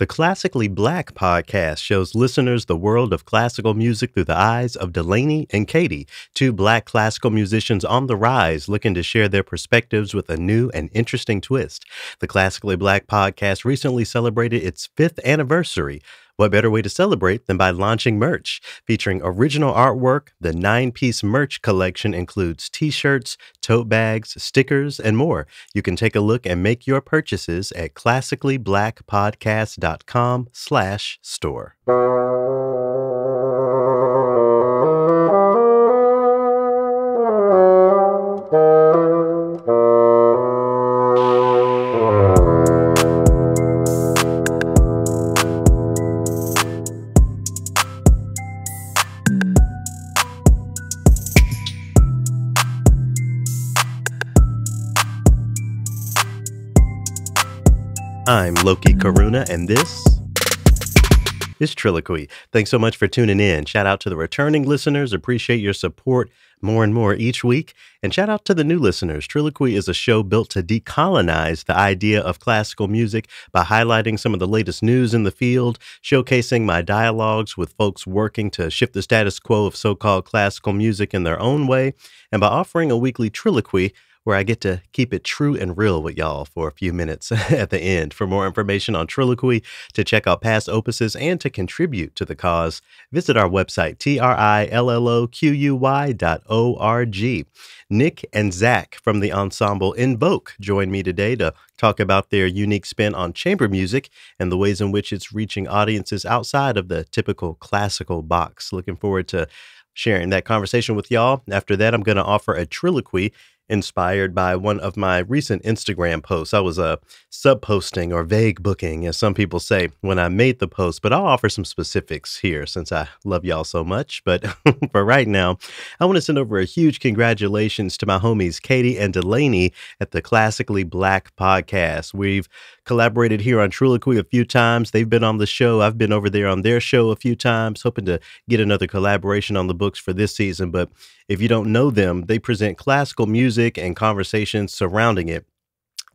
The Classically Black podcast shows listeners the world of classical music through the eyes of Delaney and Katie, two Black classical musicians on the rise looking to share their perspectives with a new and interesting twist. The Classically Black podcast recently celebrated its 5th anniversary. What better way to celebrate than by launching merch? Featuring original artwork, the 9-piece merch collection includes t-shirts, tote bags, stickers, and more. You can take a look and make your purchases at classicallyblackpodcast.com/store. I'm Loki Karuna, and this is TRILLOQUY. Thanks so much for tuning in. Shout out to the returning listeners. Appreciate your support more and more each week. And shout out to the new listeners. TRILLOQUY is a show built to decolonize the idea of classical music by highlighting some of the latest news in the field, showcasing my dialogues with folks working to shift the status quo of so-called classical music in their own way, and by offering a weekly TRILLOQUY where I get to keep it true and real with y'all for a few minutes at the end. For more information on TRILLOQUY, to check out past opuses, and to contribute to the cause, visit our website, TRILLOQUY.org. Nick and Zach from the ensemble Invoke joined me today to talk about their unique spin on chamber music and the ways in which it's reaching audiences outside of the typical classical box. Looking forward to sharing that conversation with y'all. After that, I'm going to offer a TRILLOQUY inspired by one of my recent Instagram posts. I was sub-posting or vague booking, as some people say, when I made the post, but I'll offer some specifics here since I love y'all so much. But for right now, I want to send over a huge congratulations to my homies Katie and Delaney at the Classically Black podcast. We've collaborated here on TRILLOQUY a few times. They've been on the show. I've been over there on their show a few times, hoping to get another collaboration on the books for this season. But if you don't know them, they present classical music and conversations surrounding it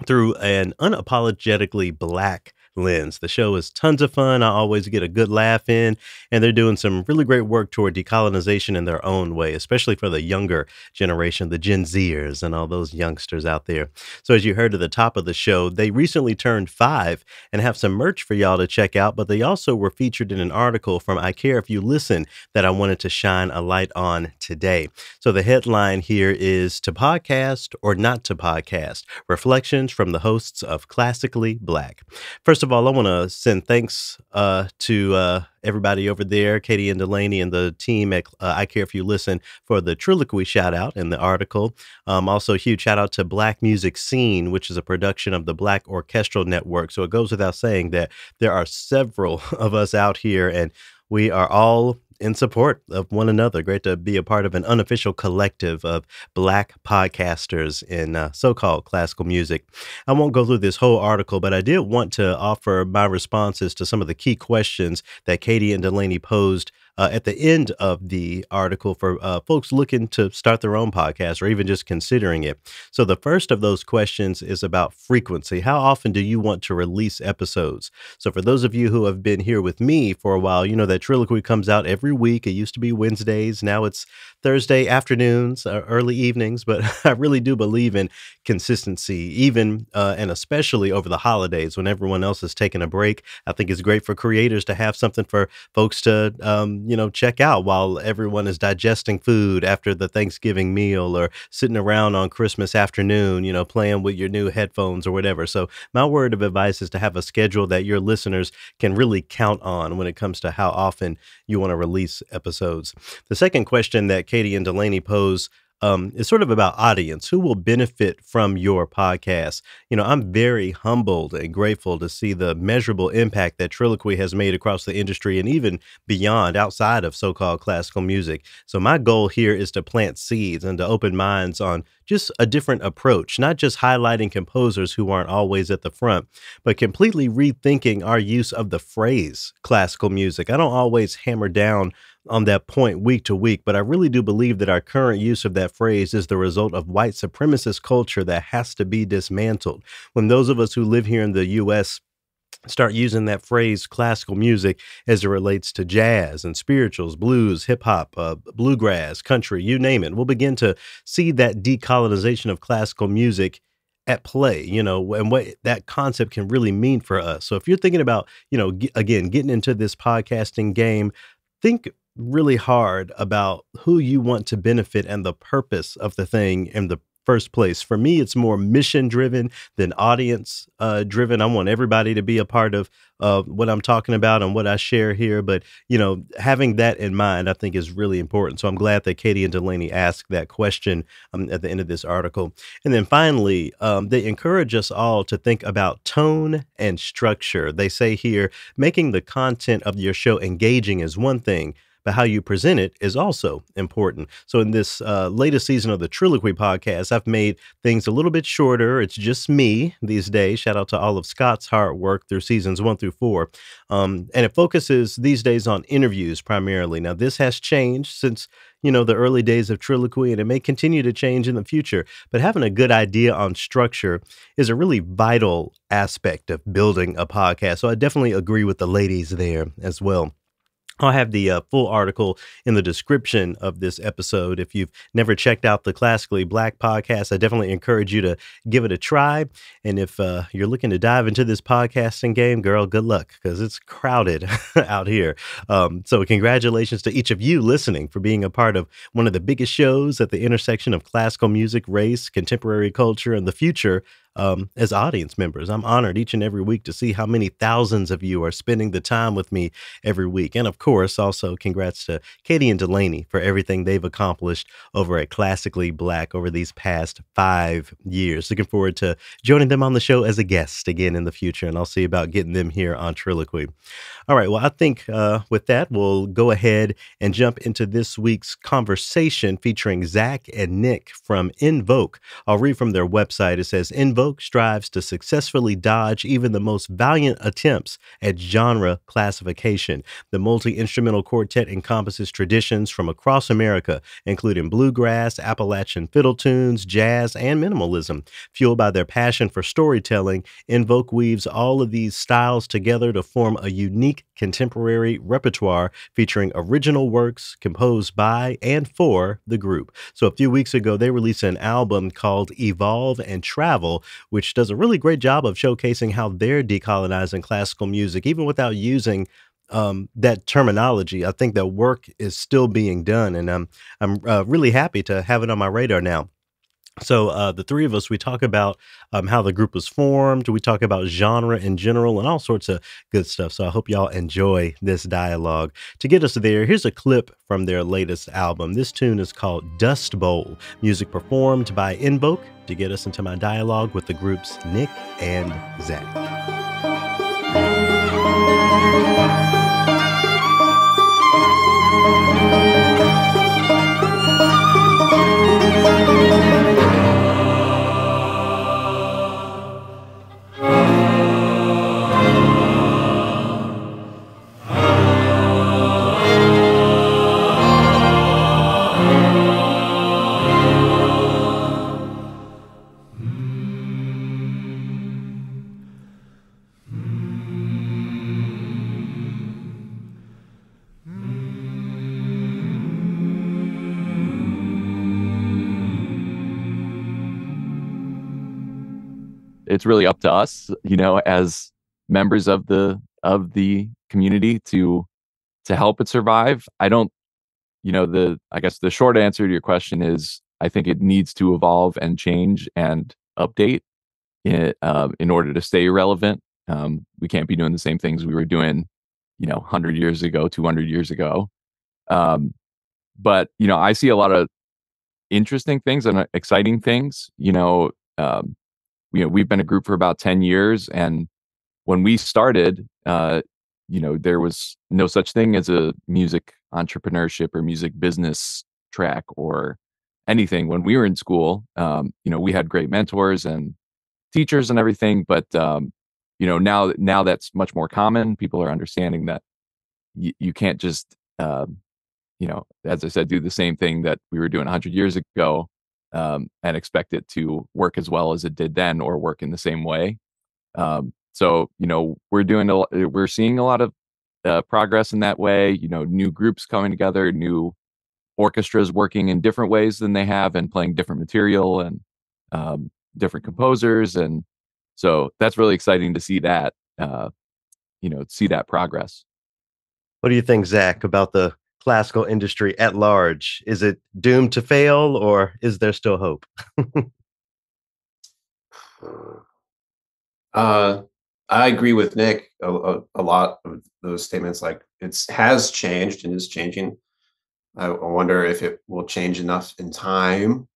through an unapologetically Black lens. The show is tons of fun. I always get a good laugh in, and they're doing some really great work toward decolonization in their own way, especially for the younger generation, the Gen Zers and all those youngsters out there. So as you heard at the top of the show, they recently turned 5 and have some merch for y'all to check out, but they also were featured in an article from I Care If You Listen that I wanted to shine a light on today. So the headline here is "To Podcast or Not to Podcast? Reflections from the hosts of Classically Black." First of all, I want to send thanks to everybody over there, Katie and Delaney and the team at I Care If You Listen, for the TRILLOQUY shout out in the article. Also, a huge shout out to Black Music Scene, which is a production of the Black Orchestral Network. So it goes without saying that there are several of us out here, and we are all in support of one another. Great to be a part of an unofficial collective of Black podcasters in so-called classical music. I won't go through this whole article, but I did want to offer my responses to some of the key questions that Katie and Delaney posed at the end of the article for folks looking to start their own podcast or even just considering it. So the first of those questions is about frequency. How often do you want to release episodes? So for those of you who have been here with me for a while, you know that TRILLOQUY comes out every week. It used to be Wednesdays. Now it's Thursday afternoons, early evenings. But I really do believe in consistency, even and especially over the holidays when everyone else is taking a break. I think it's great for creators to have something for folks to check out while everyone is digesting food after the Thanksgiving meal or sitting around on Christmas afternoon, playing with your new headphones or whatever. So my word of advice is to have a schedule that your listeners can really count on when it comes to how often you want to release episodes. The second question that Katie and Delaney pose is sort of about audience. Who will benefit from your podcast? I'm very humbled and grateful to see the measurable impact that TRILLOQUY has made across the industry and even beyond, outside of so-called classical music. So my goal here is to plant seeds and to open minds on just a different approach, not just highlighting composers who aren't always at the front, but completely rethinking our use of the phrase classical music. I don't always hammer down on that point week to week, but I really do believe that our current use of that phrase is the result of white supremacist culture that has to be dismantled. When those of us who live here in the U.S. start using that phrase classical music as it relates to jazz and spirituals, blues, hip hop, bluegrass, country, you name it. We'll begin to see that decolonization of classical music at play, and what that concept can really mean for us. So if you're thinking about, again, getting into this podcasting game, think really hard about who you want to benefit and the purpose of the thing in the first place. For me, it's more mission driven than audience driven. I want everybody to be a part of what I'm talking about and what I share here. But, having that in mind, I think is really important. So I'm glad that Katie and Delaney asked that question at the end of this article. And then finally, they encourage us all to think about tone and structure. They say here, making the content of your show engaging is one thing, but how you present it is also important. So in this latest season of the TRILLOQUY podcast, I've made things a little bit shorter. It's just me these days. Shout out to all of Scott's hard work through seasons 1 through 4. And it focuses these days on interviews primarily. Now, this has changed since, the early days of TRILLOQUY, and it may continue to change in the future. But having a good idea on structure is a really vital aspect of building a podcast. So I definitely agree with the ladies there as well. I'll have the full article in the description of this episode. If you've never checked out the Classically Black podcast, I definitely encourage you to give it a try. And if you're looking to dive into this podcasting game, girl, good luck, because it's crowded out here. So congratulations to each of you listening for being a part of one of the biggest shows at the intersection of classical music, race, contemporary culture, and the future. As audience members, I'm honored each and every week to see how many thousands of you are spending the time with me every week. And of course, also congrats to Katie and Delaney for everything they've accomplished over at Classically Black over these past 5 years. Looking forward to joining them on the show as a guest again in the future, and I'll see about getting them here on TRILLOQUY. All right, well, I think with that, we'll go ahead and jump into this week's conversation featuring Zach and Nick from Invoke. I'll read from their website. It says, Invoke strives to successfully dodge even the most valiant attempts at genre classification. The multi-instrumental quartet encompasses traditions from across America, including bluegrass, Appalachian fiddle tunes, jazz, and minimalism. Fueled by their passion for storytelling, Invoke weaves all of these styles together to form a unique contemporary repertoire featuring original works composed by and for the group. So a few weeks ago, they released an album called Evolve and Travel, which does a really great job of showcasing how they're decolonizing classical music, even without using that terminology. I think that work is still being done, and I'm really happy to have it on my radar now. So the three of us, we talk about how the group was formed. We talk about genre in general and all sorts of good stuff. So I hope y'all enjoy this dialogue. To get us there, here's a clip from their latest album. This tune is called Dust Bowl, music performed by Invoke, to get us into my dialogue with the group's Nick and Zach. It's really up to us, as members of the community to help it survive. I don't, I guess the short answer to your question is I think it needs to evolve and change and update in order to stay relevant. We can't be doing the same things we were doing, 100 years ago, 200 years ago. But, I see a lot of interesting things and exciting things. We've been a group for about 10 years. And when we started, there was no such thing as a music entrepreneurship or music business track or anything. When we were in school, we had great mentors and teachers and everything. But, now that's much more common. People are understanding that you can't just, as I said, do the same thing that we were doing 100 years ago. And expect it to work as well as it did then or work in the same way. So, we're seeing a lot of progress in that way. New groups coming together, new orchestras working in different ways than they have, and playing different material, and different composers, and so that's really exciting to see that. See that progress. What do you think, Zach, about the classical industry at large? Is it doomed to fail, or is there still hope? Uh, I agree with Nick a lot of those statements. Like has changed and is changing. I wonder if it will change enough in time.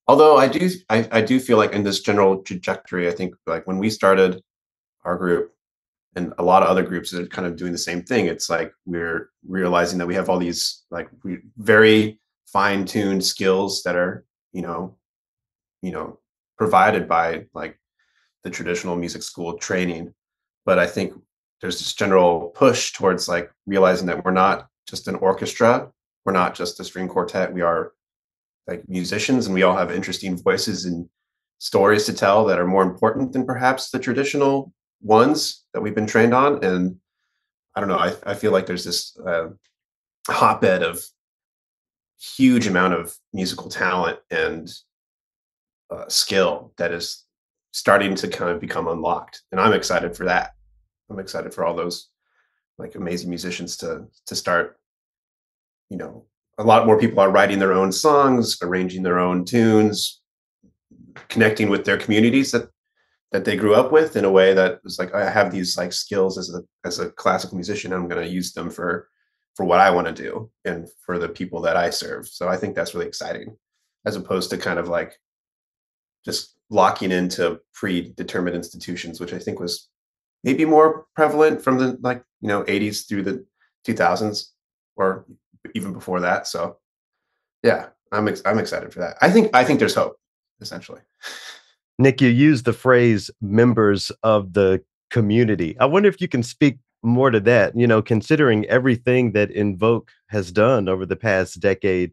Although I do feel like in this general trajectory, I think like when we started our group and a lot of other groups that are kind of doing the same thing, it's like we're realizing that we have all these like very fine-tuned skills that are, you know, you know, provided by like the traditional music school training. But I think there's this general push towards like realizing that we're not just an orchestra, we're not just a string quartet, we are like musicians, and we all have interesting voices and stories to tell that are more important than perhaps the traditional ones that we've been trained on. And I don't know, I feel like there's this hotbed of huge amount of musical talent and skill that is starting to kind of become unlocked, and I'm excited for that. I'm excited for all those like amazing musicians to start. A lot more people are writing their own songs, arranging their own tunes, connecting with their communities that they grew up with in a way that was like, I have these like skills as a classical musician, and I'm going to use them for what I want to do and for the people that I serve. So I think that's really exciting, as opposed to kind of like just locking into predetermined institutions, which I think was maybe more prevalent from the 80s through the 2000s, or even before that. So yeah, I'm excited for that. I think there's hope, essentially. Nick, you used the phrase members of the community. I wonder if you can speak more to that, considering everything that Invoke has done over the past decade.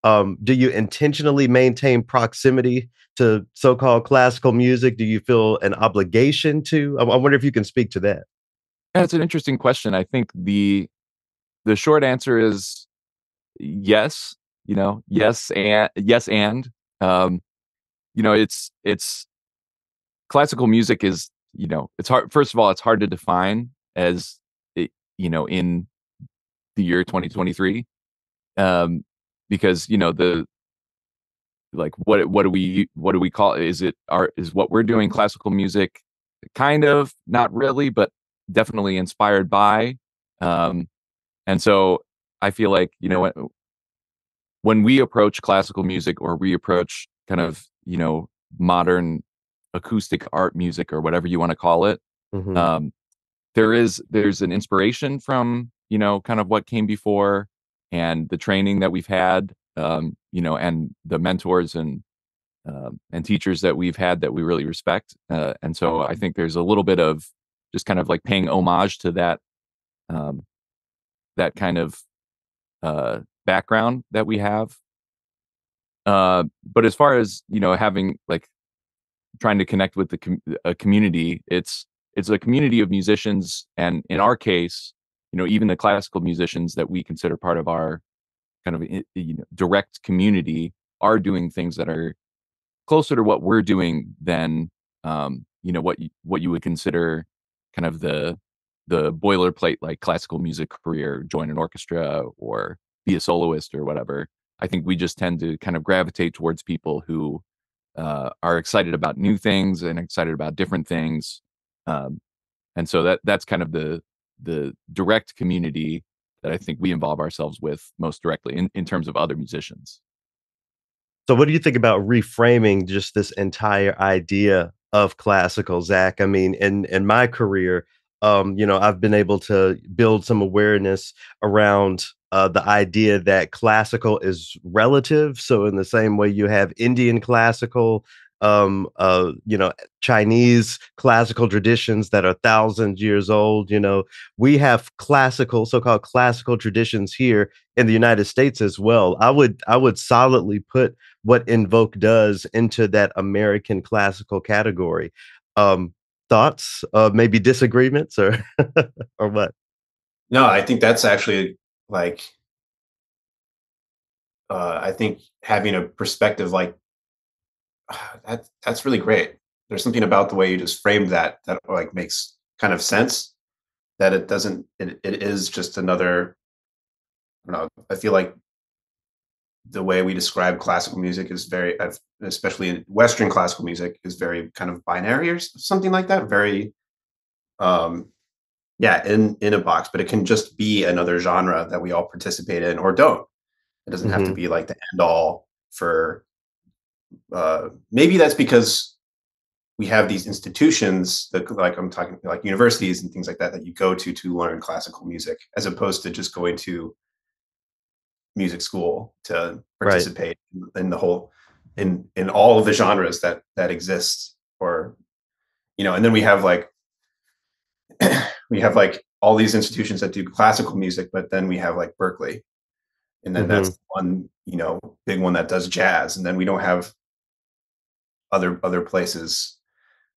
Do you intentionally maintain proximity to so-called classical music? Do you feel an obligation to? I wonder if you can speak to that. Yeah, it's an interesting question. I think the short answer is yes. Yes, and it's classical music is, it's hard. First of all, it's hard to define as it, in the year 2023, um, because the like what do we call it? Is what we're doing classical music? Kind of, not really, but definitely inspired by. Um, and so I feel like, when we approach classical music, or we approach kind of, modern acoustic art music, or whatever you want to call it, Mhm. um, there's an inspiration from, kind of what came before, and the training that we've had, and the mentors and teachers that we've had that we really respect. And so I think there's a little bit of just kind of like paying homage to um, that kind of background that we have. But as far as, having like trying to connect with a community, it's a community of musicians, and in our case, even the classical musicians that we consider part of our kind of direct community are doing things that are closer to what we're doing than what you would consider kind of the boilerplate like classical music career, join an orchestra or be a soloist or whatever. I think we just tend to kind of gravitate towards people who are excited about new things and excited about different things, um, and so that's kind of the direct community that I think we involve ourselves with most directly in terms of other musicians. So what do you think about reframing just this entire idea of classical, Zach? I mean, in my career, I've been able to build some awareness around the idea that classical is relative. So in the same way you have Indian classical, Chinese classical traditions that are thousands years old, we have classical, so-called classical traditions here in the United States as well. I would solidly put what Invoke does into that American classical category. Um, thoughts, maybe disagreements, or or what? No, I think that's actually like I think having a perspective like that's really great. There's something about the way you just framed that that like makes kind of sense. That it doesn't. It is just another. I don't know. I feel like the way we describe classical music is very, especially in Western classical music, is very kind of binary or something like that. Very, um, yeah, in a box. But it can just be another genre that we all participate in or don't. It doesn't have to Mhm, be like the end all for. Maybe that's because we have these institutions that, like I'm talking, like universities and things like that, that you go to learn classical music, as opposed to just going to music school to right. participate in the whole in all of the genres that exist. Or and then we have like we have like all these institutions that do classical music, but then we have like Berkeley, and then that's Mhm, one big one that does jazz, and then we don't have other places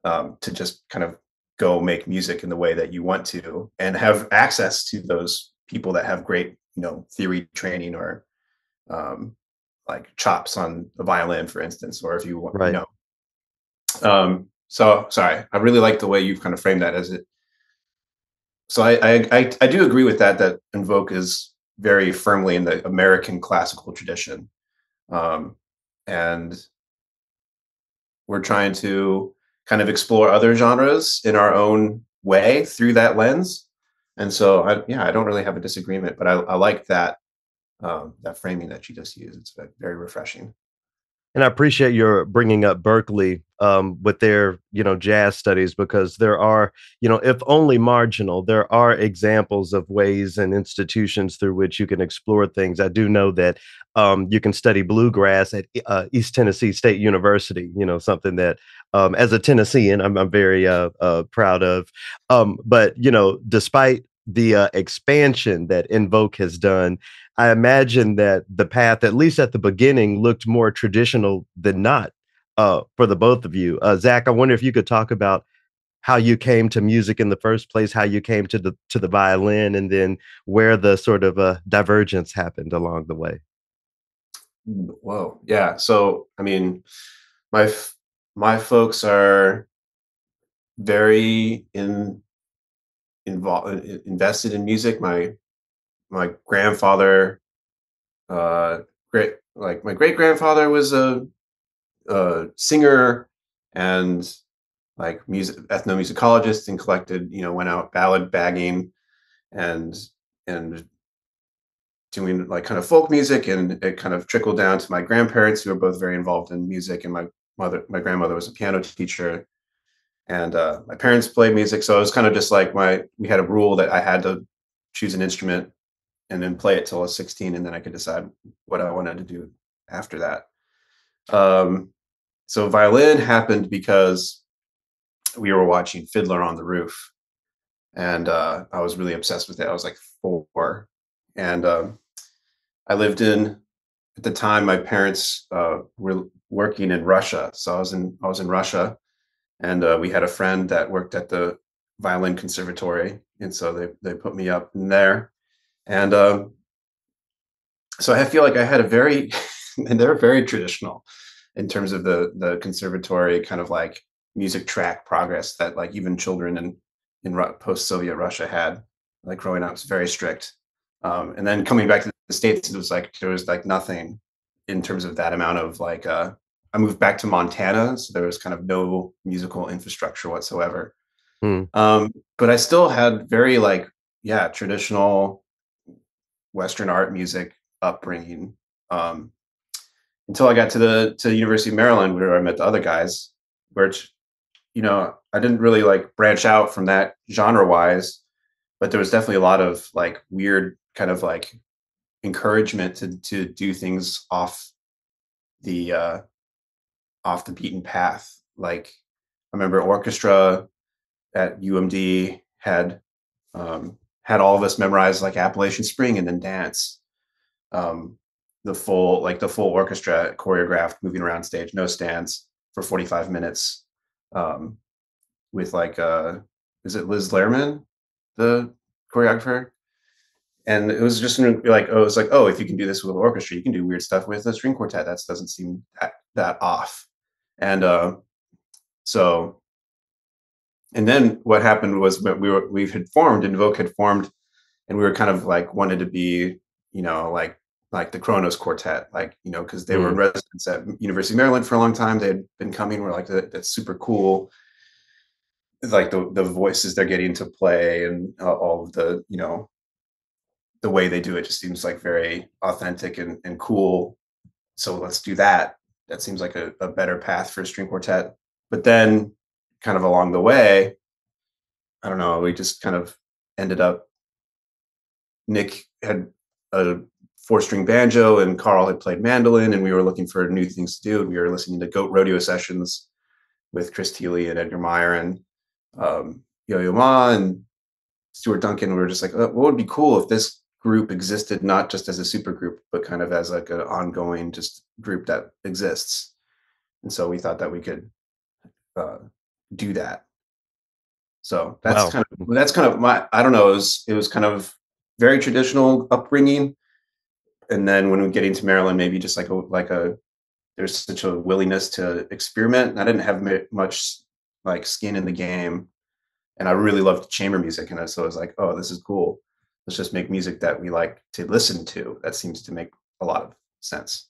to just kind of go make music in the way that you want to, and have access to those people that have great theory training, or um, like chops on the violin, for instance, or if you want, right. So sorry, I really like the way you've kind of framed that as it. So I do agree with that. That Invoke is very firmly in the American classical tradition, um, and we're trying to kind of explore other genres in our own way through that lens. And so, yeah, I don't really have a disagreement, but I like that framing that you just used. It's very refreshing. And I appreciate your bringing up Berkeley, with their, jazz studies, because there are, if only marginal, there are examples of ways and institutions through which you can explore things. I do know that you can study bluegrass at East Tennessee State University. Something that, as a Tennessean, I'm very proud of. But despite the expansion that Invoke has done, I imagine that the path, at least at the beginning, looked more traditional than not, for the both of you. Zach, I wonder if you could talk about how you came to music in the first place, how you came to the violin, and then where the sort of divergence happened along the way. Whoa, yeah. So I mean, my f- my folks are very involved, invested in music. My grandfather, great like my great grandfather was a singer, and like music ethnomusicologist, and collected, went out ballad bagging, and and doing like kind of folk music, and it kind of trickled down to my grandparents, who were both very involved in music, and my grandmother was a piano teacher, and my parents played music, so it was kind of just like we had a rule that I had to choose an instrument and then play it till I was 16, and then I could decide what I wanted to do after that. Um, so violin happened because we were watching Fiddler on the Roof, and I was really obsessed with it. I was like 4, and I lived in at the time. My parents were working in Russia, so I was in Russia, and we had a friend that worked at the violin conservatory, and so they put me up in there, and so I feel like I had a very and they're very traditional in terms of the conservatory kind of like music track progress that like even children in post-Soviet Russia had. Like growing up, it's very strict. And then coming back to the States, it was like there was like nothing in terms of that amount of like I moved back to Montana, so there was kind of no musical infrastructure whatsoever. Hmm. But I still had very like, yeah, traditional Western art music upbringing, um, until I got to the University of Maryland, where I met the other guys, which I didn't really like branch out from that genre wise, but there was definitely a lot of like weird kind of like encouragement to do things the uh, off the beaten path. Like I remember orchestra at UMD had all of us memorize like Appalachian Spring and then dance. Um, the full orchestra choreographed, moving around stage, no stands for 45 minutes. Um, with like is it Liz Lerman, the choreographer? And it was just like, oh, it's like, oh, if you can do this with an orchestra, you can do weird stuff with a string quartet. That doesn't seem that off. And so, and then what happened was we had formed, Invoke had formed, and we were kind of like wanted to be, like the Kronos Quartet, like, because they were in residence at University of Maryland for a long time. They had been coming. We're like, that's super cool. Like the voices they're getting to play and all of the, the way they do it just seems like very authentic and cool. So let's do that. That seems like a better path for a string quartet. But then kind of along the way, I don't know, we just kind of ended up, Nick had a 4-string banjo and Carl had played mandolin, and we were looking for new things to do. We were listening to Goat Rodeo Sessions with Chris Thiele and Edgar Meyer and Yo-Yo Ma and Stuart Duncan. We were just like, what would be cool if this group existed not just as a super group, but kind of as like an ongoing just group that exists. And so we thought that we could do that. So that's kind of my, I don't know, it was kind of very traditional upbringing. And then when we get into Maryland, maybe just like there's such a willingness to experiment. I didn't have much like skin in the game, and I really loved chamber music. And so I was like, oh, this is cool. Let's just make music that we like to listen to. That seems to make a lot of sense.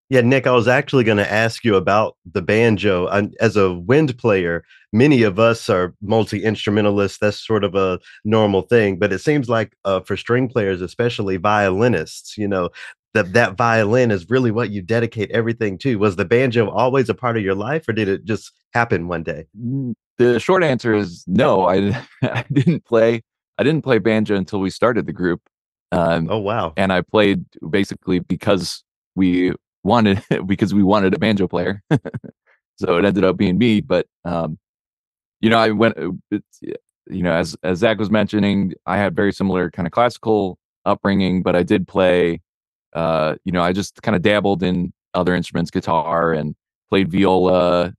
Yeah, Nick, I was actually going to ask you about the banjo. As a wind player, many of us are multi-instrumentalists. That's sort of a normal thing. But it seems like for string players, especially violinists, that violin is really what you dedicate everything to. Was the banjo always a part of your life, or did it just happen one day? The short answer is no. I didn't play banjo until we started the group. Oh, wow. And I played basically because we wanted a banjo player. So it ended up being me. But I went, as Zach was mentioning, I had very similar kind of classical upbringing, but I did play. I just kind of dabbled in other instruments, guitar, and played viola.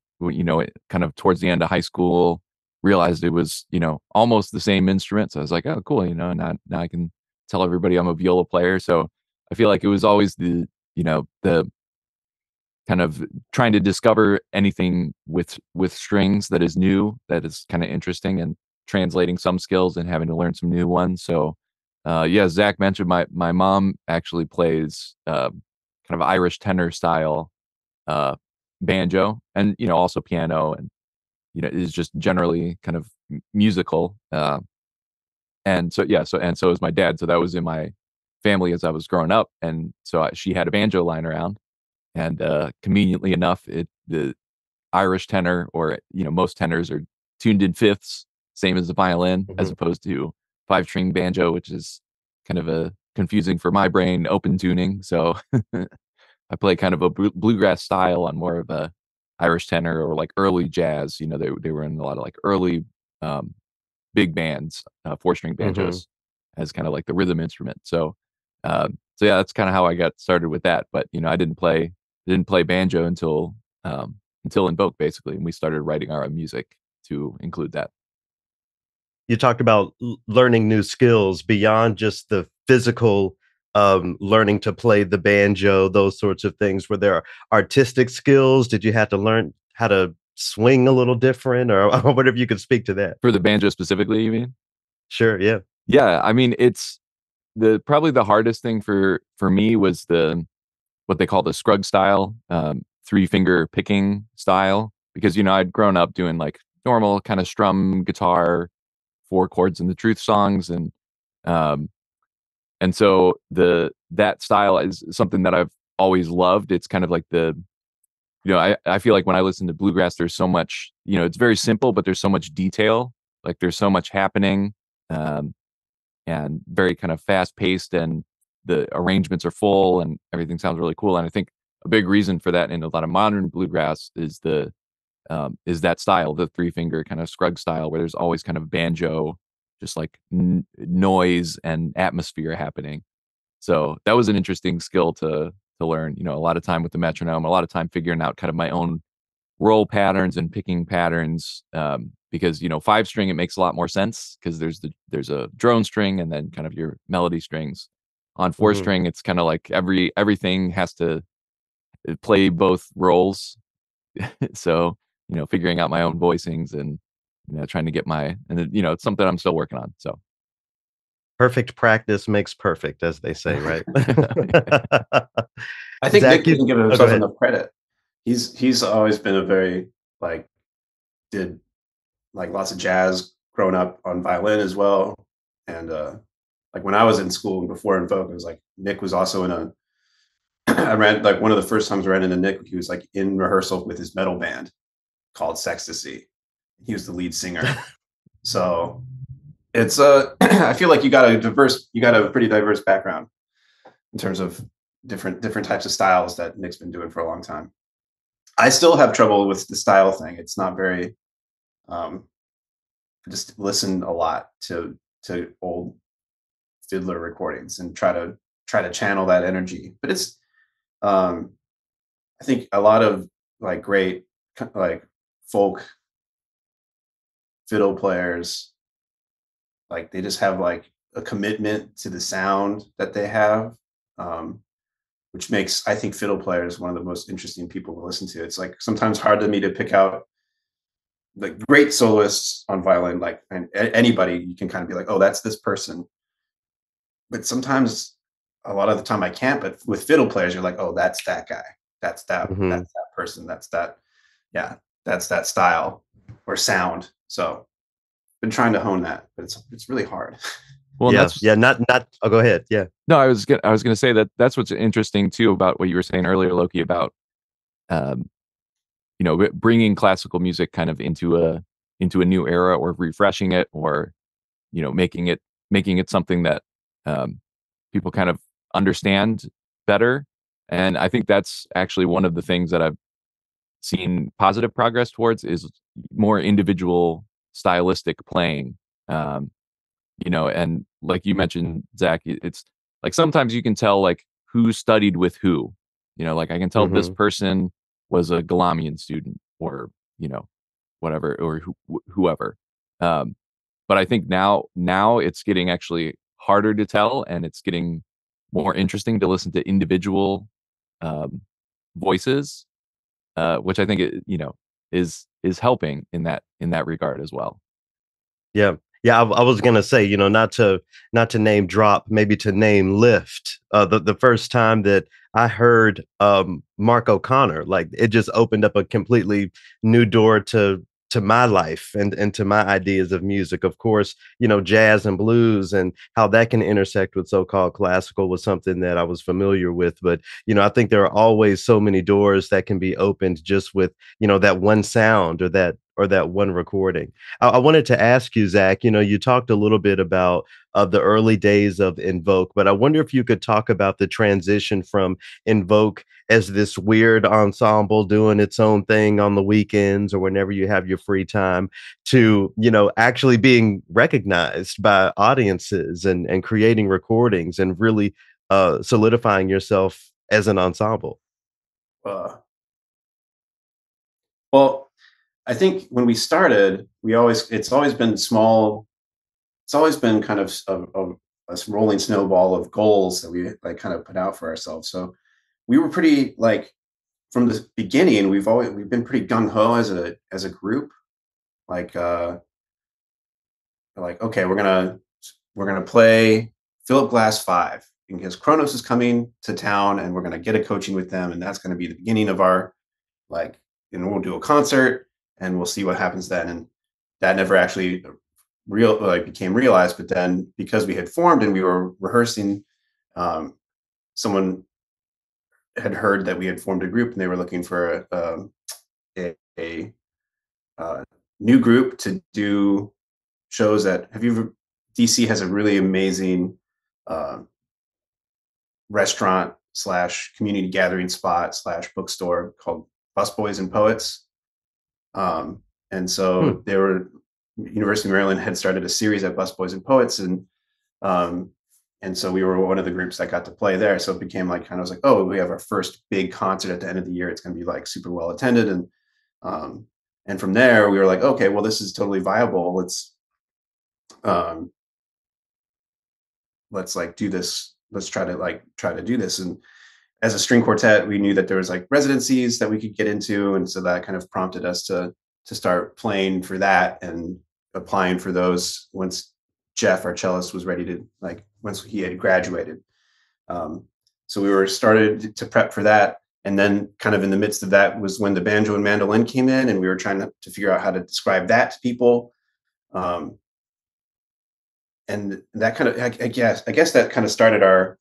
Kind of towards the end of high school, realized it was almost the same instrument. So I was like, oh, cool. Now I can tell everybody I'm a viola player. So I feel like it was always the kind of trying to discover anything with strings that is new, that is kind of interesting, and translating some skills and having to learn some new ones. So Zach mentioned my mom actually plays kind of Irish tenor style banjo, and also piano, and is just generally kind of musical. And so is my dad. So that was in my family as I was growing up, and so she had a banjo lying around, and conveniently enough, the Irish tenor, or most tenors are tuned in fifths, same as the violin, as opposed to 5-string banjo, which is kind of confusing for my brain, open tuning. So I play kind of a bluegrass style on more of a Irish tenor, or like early jazz. They were in a lot of like early big bands, 4-string banjos as kind of like the rhythm instrument. So yeah, that's kind of how I got started with that. But I didn't play banjo until Invoke, basically, and we started writing our own music to include that. You talked about learning new skills beyond just the physical, learning to play the banjo, those sorts of things. Were there artistic skills? Did you have to learn how to swing a little different, or whatever? You could speak to that. For the banjo specifically, you mean? Sure. Yeah. Yeah. I mean, it's probably the hardest thing for me was what they call the Scruggs style, 3-finger picking style, because I'd grown up doing like normal kind of strum guitar, 4 chords in the Truth songs, and so that style is something that I've always loved. It's kind of like I feel like when I listen to bluegrass, there's so much, it's very simple, but there's so much detail, like there's so much happening, and very kind of fast paced, and the arrangements are full, and everything sounds really cool. And I think a big reason for that in a lot of modern bluegrass is that style, the 3-finger kind of Scruggs style, where there's always kind of banjo, just like noise and atmosphere happening. So that was an interesting skill to learn. A lot of time with the metronome, a lot of time figuring out kind of my own roll patterns and picking patterns, because 5-string, it makes a lot more sense because there's a drone string and then kind of your melody strings. On 4-string, it's kind of like everything has to play both roles. So figuring out my own voicings and trying to get it's something I'm still working on. So Perfect practice makes perfect, as they say, right? I think Zach, Nick doesn't give go himself ahead. enough credit. He's always been a very like did like lots of jazz growing up on violin as well. And like when I was in school before Invoke, it was like Nick was also in a I ran like one of the first times I ran into Nick, he was like in rehearsal with his metal band called Sextasy. He was the lead singer. So it's I feel like you got a pretty diverse background in terms of different types of styles that Nick's been doing for a long time. I still have trouble with the style thing. It's not very I just listen a lot to old fiddler recordings and try to channel that energy. But it's I think a lot of like great like folk fiddle players, like they just have like a commitment to the sound that they have, which makes I think fiddle players one of the most interesting people to listen to. It's like sometimes hard to me to pick out like great soloists on violin, like and anybody you can kind of be like, oh, that's this person. But sometimes a lot of the time I can't. But with fiddle players, you're like, oh, that's that guy. That's that person. That's that. Yeah, that's that style or sound. So been trying to hone that, but it's really hard. Well, yeah, not. Oh, go ahead. Yeah. No, I was gonna say that's what's interesting too about what you were saying earlier, Loki, about um, bringing classical music kind of into a new era, or refreshing it, or making it something that people kind of understand better. And I think that's actually one of the things that I've seen positive progress towards, is more individual stylistic playing. And like you mentioned, Zach, it's like sometimes you can tell like who studied with who. Like I can tell this person was a Galamian student, or whatever, or whoever. But I think now it's getting actually harder to tell, and it's getting more interesting to listen to individual voices, which I think is helping in that regard as well. Yeah. Yeah, I was gonna say, not to name drop, maybe to name lift. The first time that I heard Mark O'Connor, like it just opened up a completely new door to my life and to my ideas of music. Of course, jazz and blues and how that can intersect with so-called classical was something that I was familiar with. But I think there are always so many doors that can be opened just with that one sound or that one recording. I wanted to ask you, Zach, you talked a little bit about the early days of Invoke, but I wonder if you could talk about the transition from Invoke as this weird ensemble doing its own thing on the weekends or whenever you have your free time to, actually being recognized by audiences and creating recordings and really solidifying yourself as an ensemble. Well, I think when we started, it's always been small. It's always been kind of a rolling snowball of goals that we like kind of put out for ourselves. So we were pretty like from the beginning. We've been pretty gung ho as a group. Like okay, we're gonna play Philip Glass 5 because Kronos is coming to town, and we're gonna get a coaching with them, and that's gonna be the beginning of our like, and we'll do a concert and we'll see what happens then. And that never actually became realized. But then because we had formed and we were rehearsing, someone had heard that we had formed a group and they were looking for a new group to do shows at. DC has a really amazing restaurant / community gathering spot / bookstore called Busboys and Poets. And so they were, University of Maryland had started a series at Busboys and Poets, and so we were one of the groups that got to play there. So it became like kind of was like, oh, we have our first big concert at the end of the year. It's going to be like super well attended, and And from there, we were like, okay, well, this is totally viable. Um, let's like do this. Let's try to do this. And as a string quartet, we knew that there was like residencies that we could get into, and so that kind of prompted us to start playing for that and applying for those once Jeff, our cellist, was ready to, like, once he had graduated. Um, so we were started to prep for that, and then kind of in the midst of that was when the banjo and mandolin came in, and we were trying to figure out how to describe that to people. Um, and that kind of, I guess that kind of started our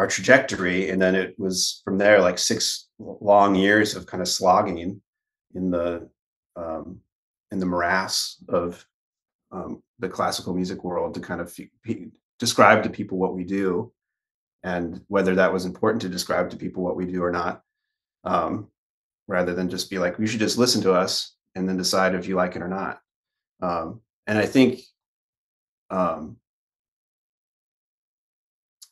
trajectory, and then it was from there like 6 long years of kind of slogging in the um, morass of the classical music world to kind of describe to people what we do, and whether that was important to describe to people what we do or not, um, rather than just be like, you should just listen to us and then decide if you like it or not. And I think um,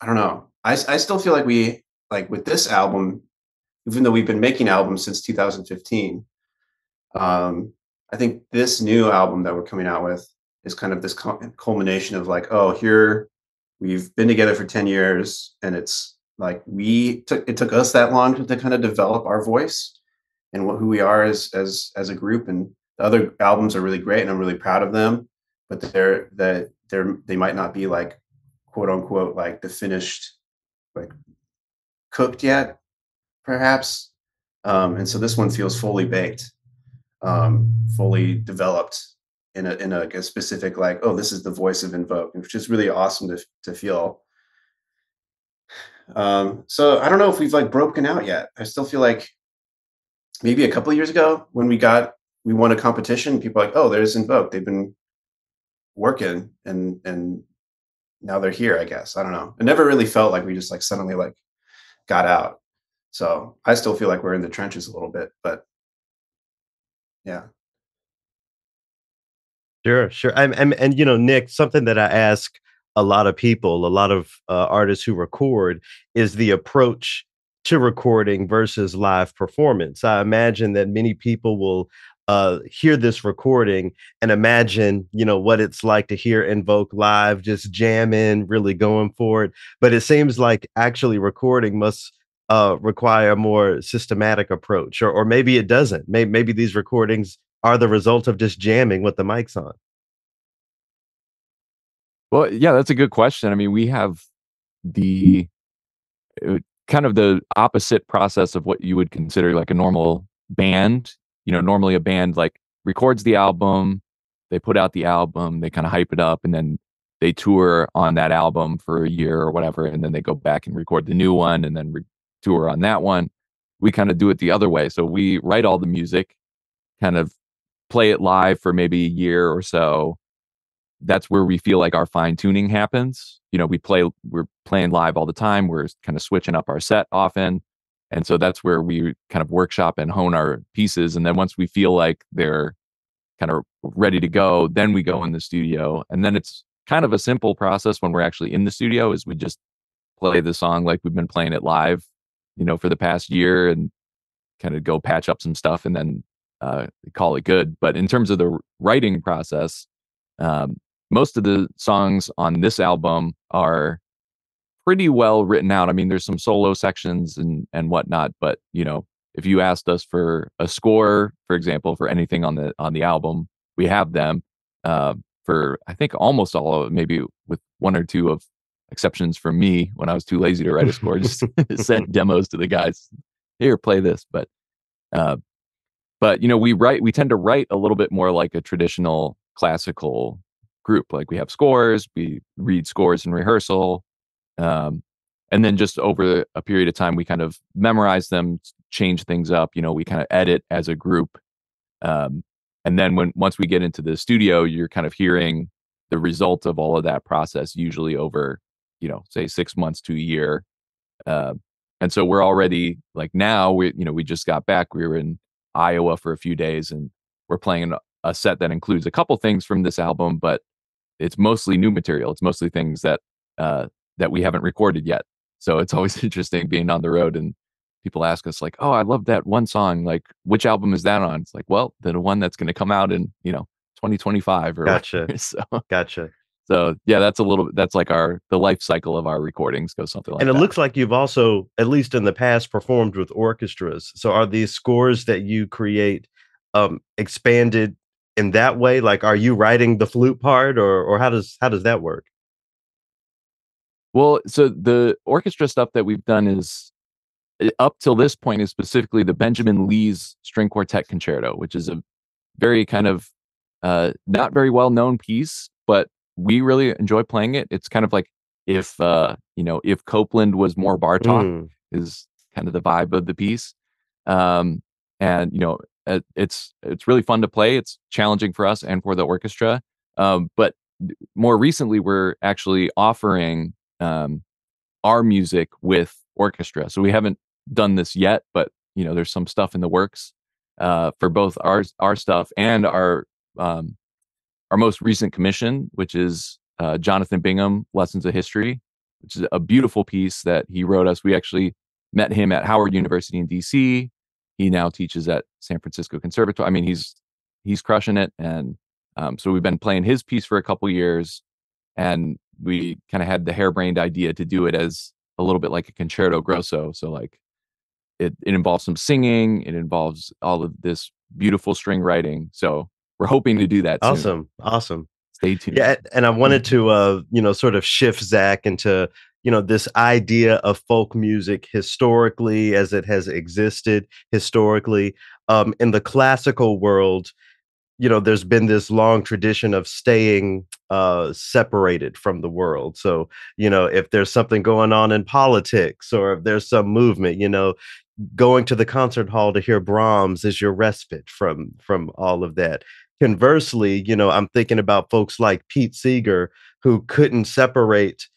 I don't know. I still feel like we, like with this album, even though we've been making albums since 2015, um, I think this new album that we're coming out with is kind of this culmination of like, oh, here we've been together for 10 years, and it's like it took us that long to kind of develop our voice and who we are as a group. And the other albums are really great, and I'm really proud of them, but they might not be like, quote unquote, like the finished, like cooked yet, perhaps. And so this one feels fully baked, fully developed in a specific, like, oh, this is the voice of Invoke, which is really awesome to feel. So I don't know if we've like broken out yet. I still feel like maybe a couple of years ago when we won a competition, people are like, oh, there's Invoke. They've been working, and now they're here, I guess. I don't know. It never really felt like we just like suddenly like got out. So I still feel like we're in the trenches a little bit, but yeah. Sure, sure. And you know, Nick, something that I ask a lot of people, a lot of artists who record, is the approach to recording versus live performance. I imagine that many people will hear this recording and imagine, you know, what it's like to hear Invoke live, just jamming, really going for it. But it seems like actually recording must require a more systematic approach, or maybe it doesn't. Maybe these recordings are the result of just jamming with the mics on. Well, yeah, that's a good question. I mean, we have the kind of the opposite process of what you would consider like a normal band. You know, normally a band like records the album, they put out the album, they kind of hype it up, and then they tour on that album for a year or whatever, and then they go back and record the new one and then tour on that one. We kind of do it the other way. So we write all the music, kind of play it live for maybe a year or so. That's where we feel like our fine tuning happens. You know, we're playing live all the time. We're kind of switching up our set often. And so that's where we kind of workshop and hone our pieces. And then once we feel like they're kind of ready to go, then we go in the studio. And then it's kind of a simple process when we're actually in the studio, is we just play the song like we've been playing it live, you know, for the past year, and kind of go patch up some stuff and then call it good. But in terms of the writing process, um, most of the songs on this album are pretty well written out. I mean, there's some solo sections and whatnot, but you know, if you asked us for a score, for example, for anything on the album, we have them. For I think almost all of it, maybe with one or two of exceptions from me when I was too lazy to write a score, just sent demos to the guys. Here, play this. Uh, but you know, we tend to write a little bit more like a traditional classical group. Like we have scores, we read scores in rehearsal, um, and then just over a period of time, we kind of memorize them, change things up. You know, we kind of edit as a group, and then once we get into the studio, you're kind of hearing the result of all of that process, usually over, you know, say 6 months to a year. Uh, and so we're already like, now we just got back. We were in Iowa for a few days, and we're playing a set that includes a couple things from this album, but it's mostly new material. It's mostly things that that we haven't recorded yet. So it's always interesting being on the road and people ask us like, "Oh, I love that one song. Like, which album is that on?" It's like, well, the one that's going to come out in 2025 or Gotcha. whatever. So, Gotcha. yeah, that's like the life cycle of our recordings goes something And like it that. looks like you've also, at least in the past, performed with orchestras. So are these scores that you create expanded in that way? Like, are you writing the flute part, or how does that work? Well, so the orchestra stuff that we've done is up till this point is specifically the Benjamin Lee's String Quartet Concerto, which is a very kind of not very well known piece, but we really enjoy playing it. It's kind of like if if Copeland was more Bartok Mm, is kind of the vibe of the piece. Um, and it's really fun to play. It's challenging for us and for the orchestra. But more recently, we're actually offering our music with orchestra. So we haven't done this yet, but there's some stuff in the works for both our stuff and our most recent commission, which is Jonathan Bingham, Lessons of History, which is a beautiful piece that he wrote us. We actually met him at Howard University in DC. He now teaches at San Francisco Conservatory. I mean, he's crushing it, and so we've been playing his piece for a couple years, and we kind of had the harebrained idea to do it as a little bit like a concerto grosso. So like it involves some singing, it involves all of this beautiful string writing. So we're hoping to do that soon. awesome. Awesome. Stay tuned. Yeah, and I wanted to sort of shift Zach into, this idea of folk music historically as it has existed historically. In the classical world, there's been this long tradition of staying separated from the world. So, if there's something going on in politics or if there's some movement, going to the concert hall to hear Brahms is your respite from all of that. Conversely, I'm thinking about folks like Pete Seeger who couldn't separate,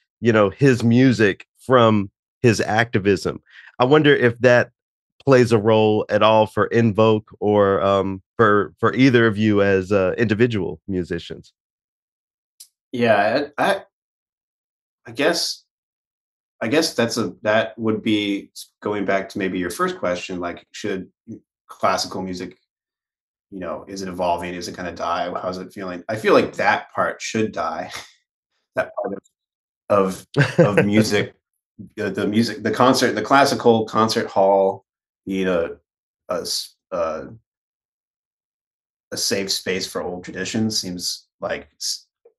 his music from his activism. I wonder if that plays a role at all for Invoke or for either of you as individual musicians. Yeah, I guess that would be going back to maybe your first question, like should classical music, is it evolving? Is it going to die? How's it feeling? I feel like that part should die. That part of music, the music, the concert, the classical concert hall, need a s- uh, a safe space for old traditions seems like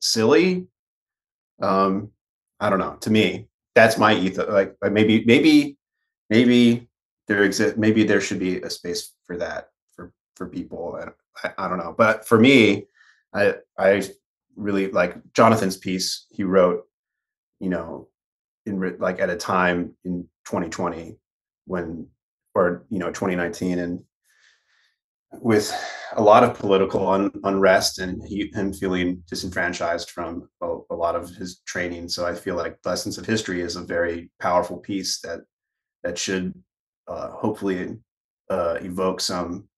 silly. Um, I don't know. To me, that's my ethos. Like maybe maybe there should be a space for that for people. I don't know. But for me, I really like Jonathan's piece he wrote. You know, like at a time in 2020 when, or 2019, and with a lot of political unrest and him feeling disenfranchised from a lot of his training. So I feel like Lessons of History is a very powerful piece that should hopefully evoke some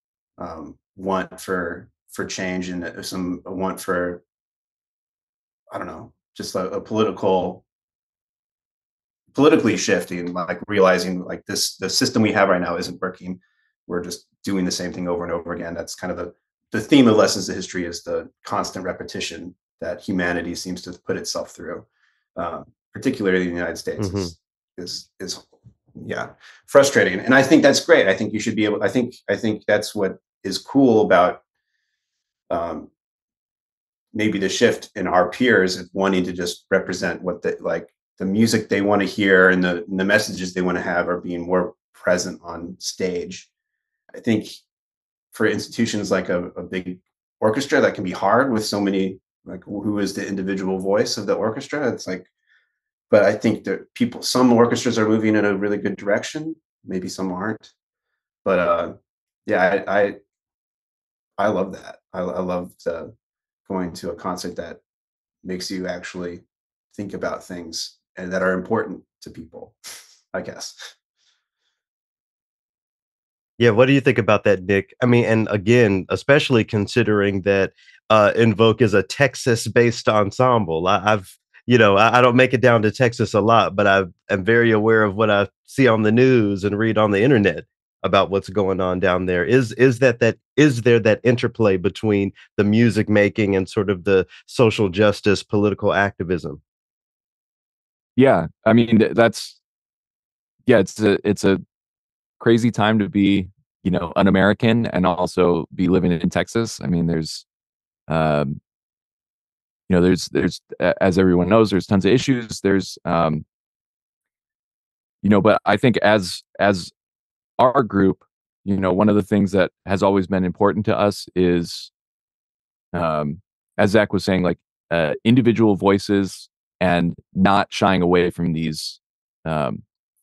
want for change and some want for, I don't know, just a politically shifting, like realizing like the system we have right now isn't working. We're just doing the same thing over and over again. That's kind of the theme of Lessons of History, is the constant repetition that humanity seems to put itself through, particularly in the United States. Hmm. Is yeah, frustrating. And I think that's great. I think you should be able. I think that's what is cool about maybe the shift in our peers of wanting to just represent what the music they want to hear and the messages they want to have are being more present on stage. I think for institutions like a big orchestra, that can be hard with so many, like who is the individual voice of the orchestra. It's like, but I think that some orchestras are moving in a really good direction, maybe some aren't, but yeah, I love that. I love going to a concert that makes you actually think about things and that are important to people, I guess. Yeah, what do you think about that, Nick? I mean, and again, especially considering that Invoke is a Texas-based ensemble. I don't make it down to Texas a lot, but I'm very aware of what I see on the news and read on the internet about what's going on down there. Is there that interplay between the music making and sort of the social justice political activism? Yeah, I mean that's yeah, it's a crazy time to be, an American and also be living in Texas. I mean, um, as everyone knows, there's tons of issues. But I think as our group, one of the things that has always been important to us is, um, as Zach was saying, like individual voices and not shying away from these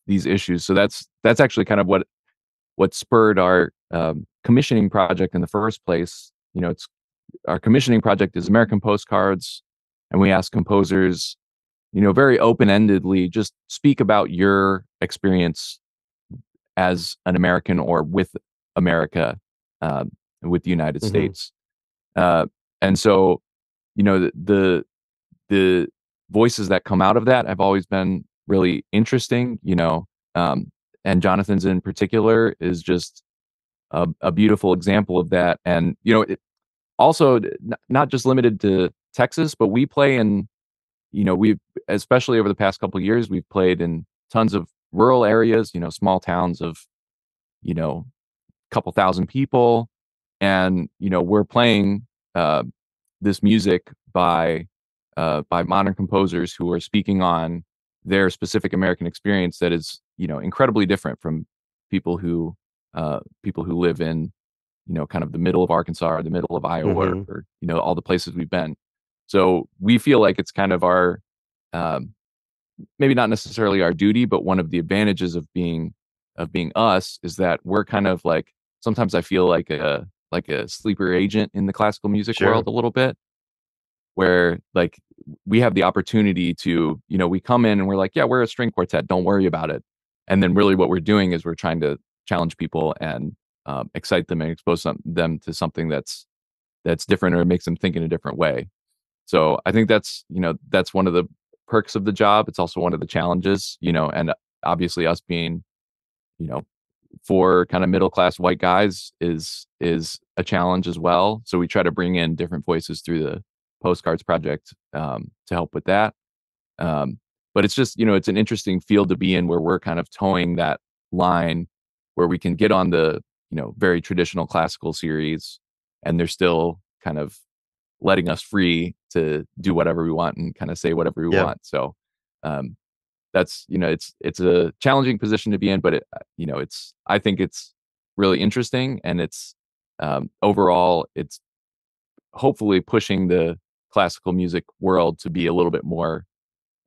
issues. So that's actually kind of what spurred our commissioning project in the first place. It's our commissioning project is American Postcards, and we ask composers, very open-endedly, just speak about your experience as an American or with America, with the United Mhm. States. And so, the voices that come out of that have always been really interesting, and Jonathan's in particular is just a beautiful example of that. And, also not just limited to Texas, but we play in, we've, especially over the past couple of years, we've played in tons of rural areas, small towns of, couple thousand people. And, we're playing this music by modern composers who are speaking on their specific American experience that is, incredibly different from people who live in, kind of the middle of Arkansas or the middle of Iowa Mhm. or, all the places we've been. So we feel like it's kind of our, um, maybe not necessarily our duty, but one of the advantages of being us is that we're kind of like, sometimes I feel like a sleeper agent in the classical music Sure. world a little bit, where like we have the opportunity to, we come in and we're like, yeah, we're a string quartet, don't worry about it. And then really what we're doing is we're trying to challenge people and excite them and expose them to something that's different or makes them think in a different way. So I think that's one of the perks of the job. It's also one of the challenges, and obviously us being, you know, for kind of middle class white guys is a challenge as well. So we try to bring in different voices through the postcards project to help with that. Um, but it's just, it's an interesting field to be in where we're kind of towing that line where we can get on the, very traditional classical series and they're still kind of letting us free to do whatever we want and kind of say whatever we Yeah. want. So um, that's, it's a challenging position to be in, but I think it's really interesting and it's overall it's hopefully pushing the classical music world to be a little bit more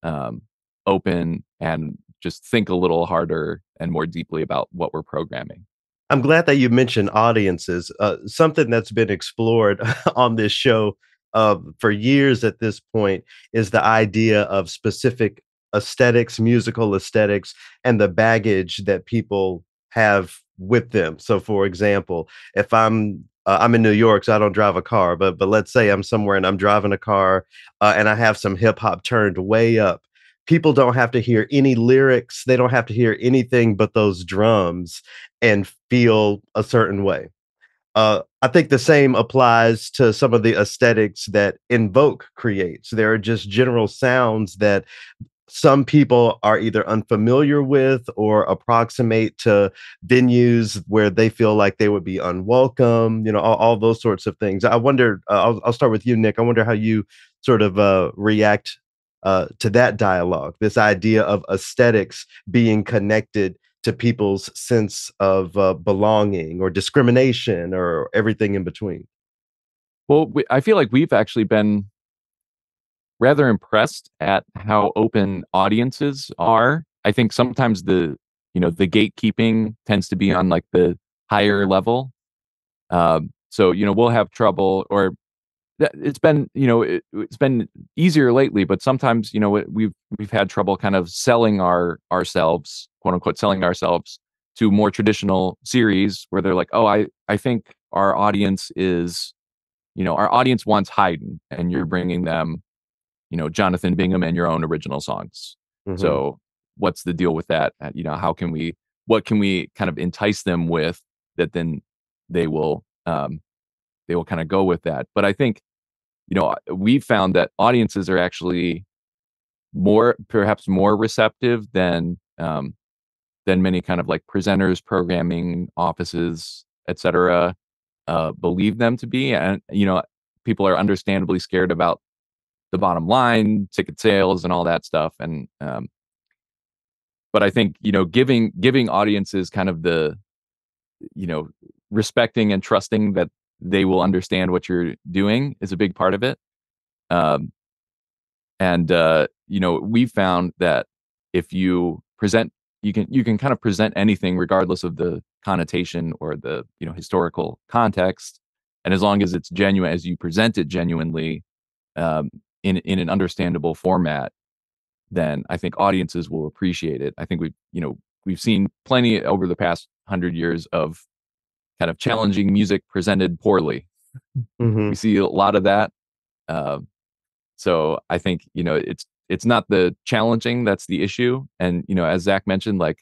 um, open and just think a little harder and more deeply about what we're programming. I'm glad that you mentioned audiences. Something that's been explored on this show for years at this point is the idea of specific aesthetics, musical aesthetics, and the baggage that people have with them. So, for example, if I'm in New York, so I don't drive a car, but let's say I'm somewhere and I'm driving a car and I have some hip hop turned way up. People don't have to hear any lyrics. They don't have to hear anything but those drums and feel a certain way. I think the same applies to some of the aesthetics that Invoke creates. There are just general sounds that some people are either unfamiliar with or approximate to venues where they feel like they would be unwelcome, all those sorts of things. I wonder, I'll start with you, Nick. I wonder how you sort of react to that dialogue, this idea of aesthetics being connected to people's sense of belonging or discrimination or everything in between. Well, I feel like we've actually been rather impressed at how open audiences are. I think sometimes the gatekeeping tends to be on like the higher level. So, we'll have trouble or it's been, it's been easier lately, but sometimes, we've had trouble kind of selling ourselves, quote unquote, selling ourselves to more traditional series where they're like, oh, I think our audience wants Haydn and you're bringing them, Jonathan Bingham and your own original songs. Mhm. So, what's the deal with that? What can we kind of entice them with that then they will kind of go with that. But I think, we found that audiences are actually perhaps more receptive than many kind of like presenters, programming offices, etc., believe them to be. And, people are understandably scared about the bottom line, ticket sales, and all that stuff. And, but I think, giving audiences kind of the, respecting and trusting that they will understand what you're doing is a big part of it. And we found that if you present, you can kind of present anything regardless of the connotation or the historical context, and as long as it's genuine, as you present it genuinely, in an understandable format, then I think audiences will appreciate it. I think we've seen plenty over the past 100 years of kind of challenging music presented poorly. Mm-hmm. We see a lot of that. So I think, it's not the challenging that's the issue. And, as Zach mentioned, like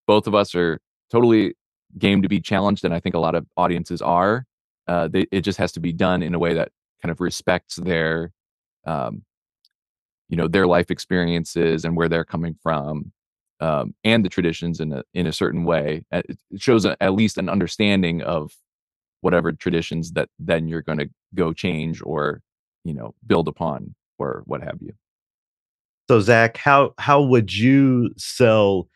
both of us are totally game to be challenged. And I think a lot of audiences are. It just has to be done in a way that kind of respects their, their life experiences and where they're coming from, and the traditions in a certain way. It shows at least an understanding of whatever traditions that then you're going to go change or, build upon or what have you. So Zach, how would you sell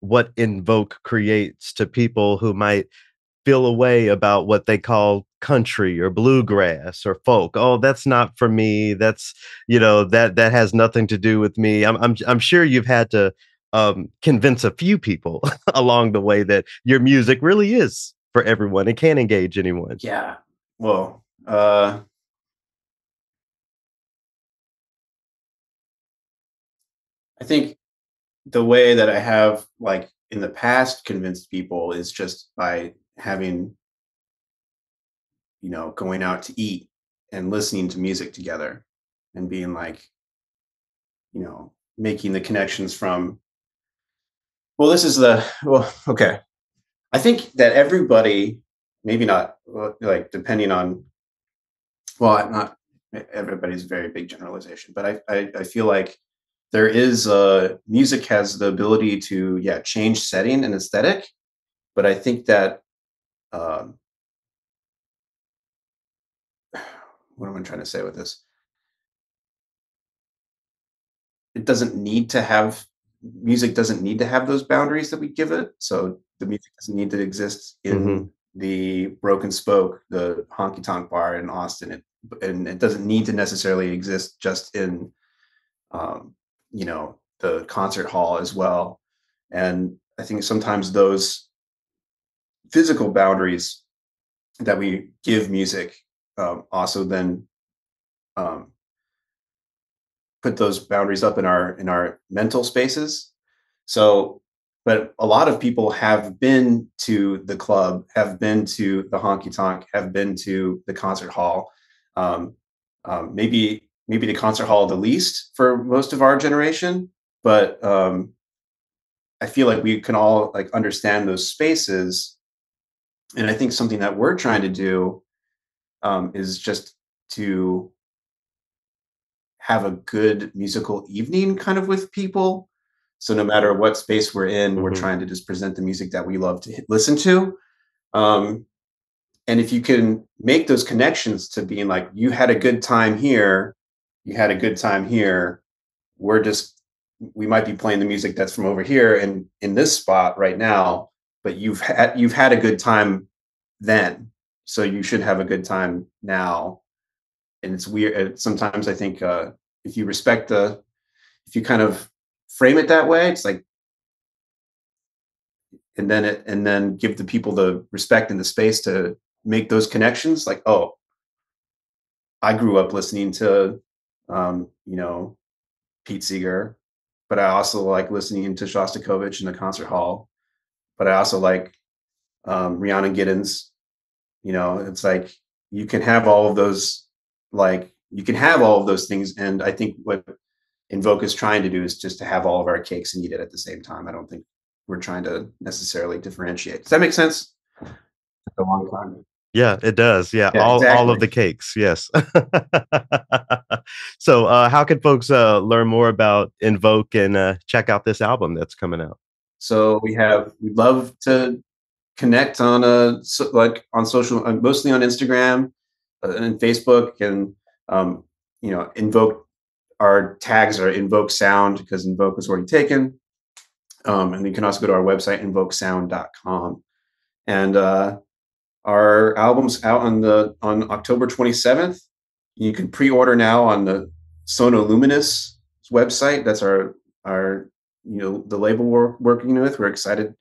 what Invoke creates to people who might feel a way about what they call country or bluegrass or folk? Oh, that's not for me. That's, that has nothing to do with me. I'm sure you've had to convince a few people along the way that your music really is for everyone. It can engage anyone. Yeah. Well, I think the way that I have, like, in the past convinced people is just by having, going out to eat and listening to music together and being like, making the connections from, well, okay. I think that everybody, maybe not, like, depending on, well, not everybody's a very big generalization, but I feel like there is music has the ability to, yeah, change setting and aesthetic, but I think that, um, what am I trying to say with this? It doesn't need to have Music doesn't need to have those boundaries that we give it. So the music doesn't need to exist Mm-hmm. in the Broken Spoke, the honky tonk bar in Austin, and it doesn't need to necessarily exist just in, um, the concert hall as well. And I think sometimes those physical boundaries that we give music, also then, um, put those boundaries up in our mental spaces. So, but a lot of people have been to the club, have been to the honky tonk, have been to the concert hall. Um, maybe the concert hall the least for most of our generation, but I feel like we can all, like, understand those spaces. And I think something that we're trying to do, is just to have a good musical evening kind of with people. So no matter what space we're in, we're Mm-hmm. trying to just present the music that we love to listen to. Um, and if you can make those connections to being like, you had a good time here, you had a good time here, we're just, we might be playing the music that's from over here and in this spot right now, but you've had a good time then, so you should have a good time now. And it's weird. Sometimes I think, if you respect if you kind of frame it that way, it's like, and then give the people the respect and the space to make those connections. Like, oh, I grew up listening to, um, you know, Pete Seeger, but I also like listening to Shostakovich in the concert hall. But I also like, Rhiannon Giddens. It's like you can have all of those, like you can have all of those things. And I think what Invoke is trying to do is just to have all of our cakes and eat it at the same time. I don't think we're trying to necessarily differentiate. Does that make sense? A long time. Yeah, it does. Yeah, Yeah, all of exactly. the cakes. Yes. So, how can folks learn more about Invoke and check out this album that's coming out? So we'd love to connect on like on social, mostly on Instagram and Facebook, and Invoke. Our tags are Invoke Sound because Invoke was already taken. And you can also go to our website, invokesound.com. And our album's out on October 27th. You can pre-order now on the Sonoluminous website. That's our the label we're working with. We're excited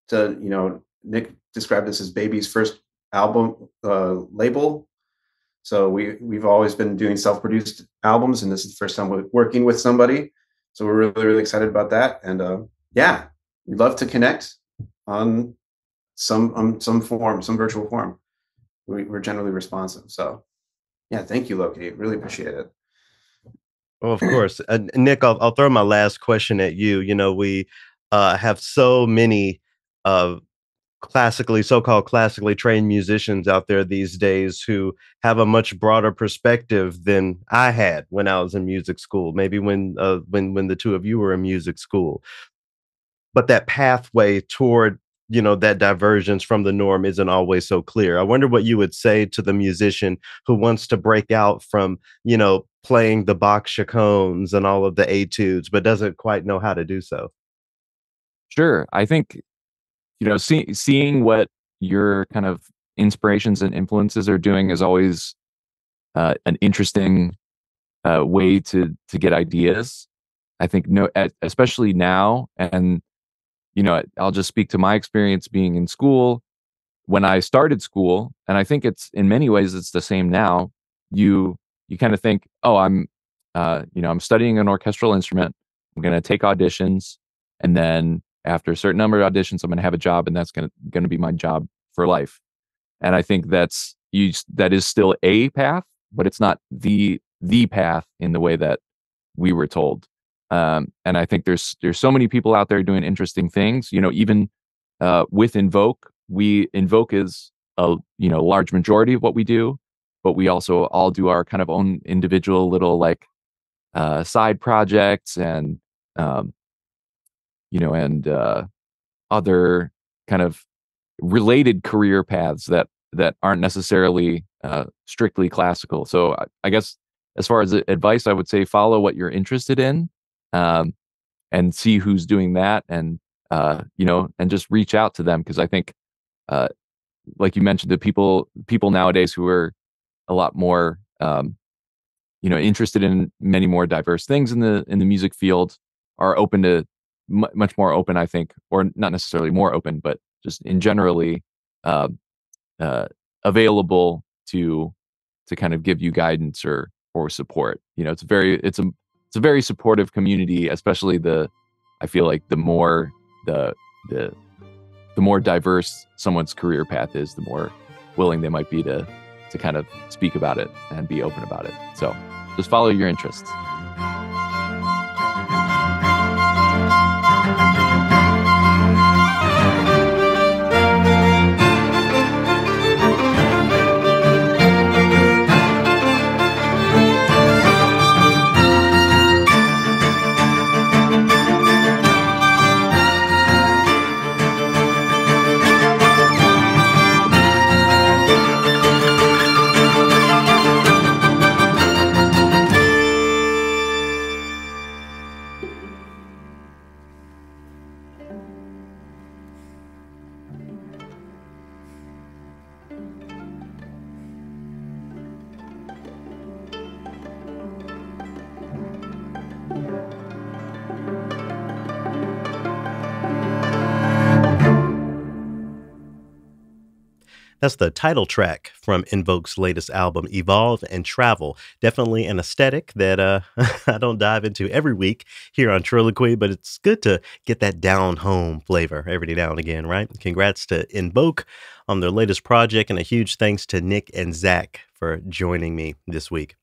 to Nick described this as baby's first album label. So we've always been doing self-produced albums, and this is the first time we're working with somebody. So we're really, really excited about that. And yeah, we'd love to connect on some form, some virtual form. We're generally responsive. So yeah, thank you, Loki. Really appreciate it. Well, of course. Nick, I'll throw my last question at you. We have so many so-called classically trained musicians out there these days who have a much broader perspective than I had when I was in music school. Maybe when the two of you were in music school, but that pathway toward that divergence from the norm isn't always so clear. I wonder what you would say to the musician who wants to break out from playing the Bach chaconnes and all of the etudes, but doesn't quite know how to do so. Sure. I think, seeing what your kind of inspirations and influences are doing is always an interesting way to get ideas. I think especially now, and I'll just speak to my experience being in school. When I started school, and I think it's in many ways it's the same now. You kind of think, oh, I'm studying an orchestral instrument. I'm going to take auditions, and then after a certain number of auditions, I'm going to have a job, and that's going to be my job for life. And I think that is still a path, but it's not the path in the way that we were told. And I think there's so many people out there doing interesting things. Even with Invoke, Invoke is a large majority of what we do, but we also all do our kind of own individual little like side projects and other kind of related career paths that aren't necessarily strictly classical. So I guess as far as advice, I would say follow what you're interested in, and see who's doing that, and and just reach out to them, because I think, like you mentioned, the people nowadays who are a lot more interested in many more diverse things in the music field are open to much more open, I think, or not necessarily more open, but just in generally uh, available to kind of give you guidance or support. It's a very supportive community, especially I feel like the more the more diverse someone's career path is, the more willing they might be to kind of speak about it and be open about it. So just follow your interests. That's the title track from Invoke's latest album, Evolve and Travel. Definitely an aesthetic that I don't dive into every week here on TRILLOQUY, but it's good to get that down home flavor every now and again, right? Congrats to Invoke on their latest project, and a huge thanks to Nick and Zach for joining me this week.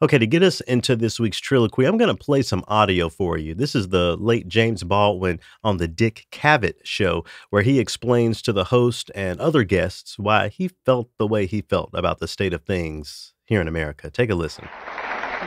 Okay, to get us into this week's Triloquy, I'm going to play some audio for you. This is the late James Baldwin on the Dick Cavett Show, where he explains to the host and other guests why he felt the way he felt about the state of things here in America. Take a listen.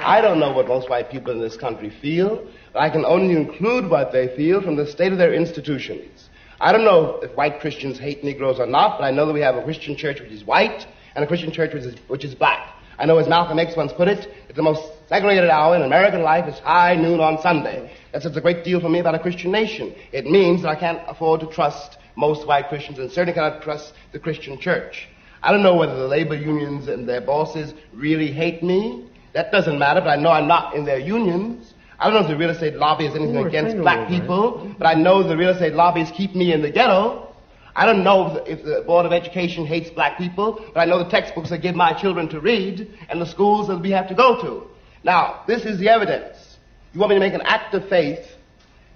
I don't know what most white people in this country feel, but I can only include what they feel from the state of their institutions. I don't know if white Christians hate Negroes or not, but I know that we have a Christian church which is white and a Christian church which is black. I know, as Malcolm X once put it, that the most segregated hour in American life is high noon on Sunday. That says a great deal for me about a Christian nation. It means that I can't afford to trust most white Christians and certainly cannot trust the Christian church. I don't know whether the labor unions and their bosses really hate me. That doesn't matter, but I know I'm not in their unions. I don't know if the real estate lobby has anything against black people, but I know the real estate lobbies keep me in the ghetto. I don't know if the Board of Education hates black people, but I know the textbooks I give my children to read and the schools that we have to go to. Now, this is the evidence. You want me to make an act of faith,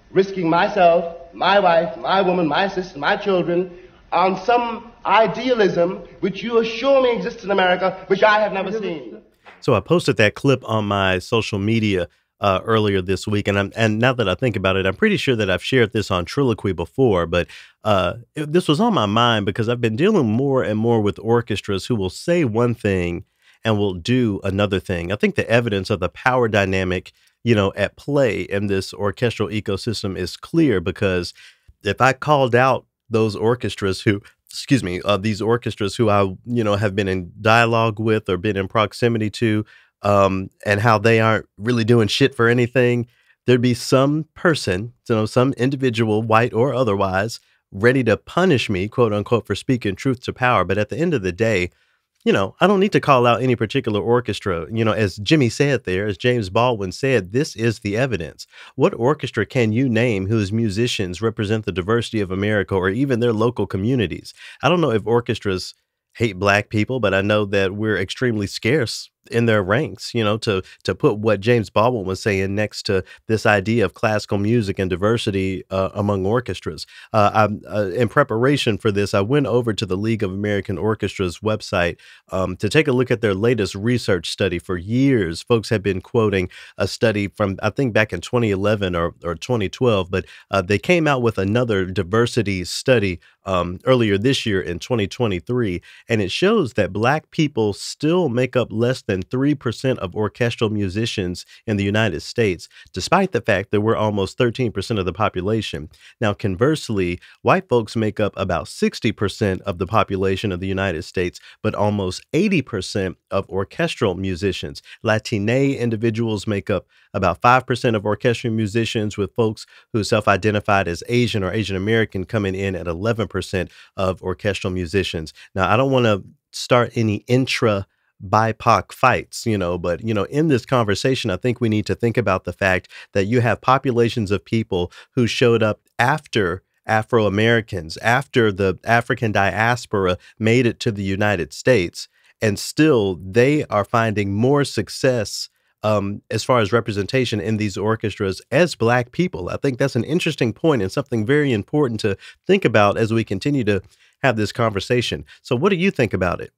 risking myself, my wife, my woman, my sister, my children, on some idealism which you assure me exists in America, which I have never seen. So I posted that clip on my social media earlier this week, and now that I think about it, I'm pretty sure that I've shared this on Triloquy before, but this was on my mind because I've been dealing more and more with orchestras who will say one thing and will do another thing. I think the evidence of the power dynamic, at play in this orchestral ecosystem is clear, because if I called out those orchestras who these orchestras who I, have been in dialogue with or been in proximity to, and how they aren't really doing shit for anything, there'd be some person, some individual, white or otherwise, ready to punish me, quote unquote, for speaking truth to power. But at the end of the day, I don't need to call out any particular orchestra. As Jimmy said there, as James Baldwin said, this is the evidence. What orchestra can you name whose musicians represent the diversity of America or even their local communities? I don't know if orchestras hate black people, but I know that we're extremely scarce in their ranks, to put what James Baldwin was saying next to this idea of classical music and diversity among orchestras. In preparation for this, I went over to the League of American Orchestras website to take a look at their latest research study. For years, folks have been quoting a study from, I think, back in 2011 or 2012, but they came out with another diversity study earlier this year in 2023, and it shows that black people still make up less than 3% of orchestral musicians in the United States, despite the fact that we're almost 13% of the population. Now, conversely, white folks make up about 60% of the population of the United States, but almost 80% of orchestral musicians. Latine individuals make up about 5% of orchestral musicians, with folks who self-identified as Asian or Asian American coming in at 11% of orchestral musicians. Now, I don't want to start any BIPOC fights, but, in this conversation, I think we need to think about the fact that you have populations of people who showed up after Afro-Americans, after the African diaspora made it to the United States, and still they are finding more success as far as representation in these orchestras as black people. I think that's an interesting point and something very important to think about as we continue to have this conversation. So what do you think about it?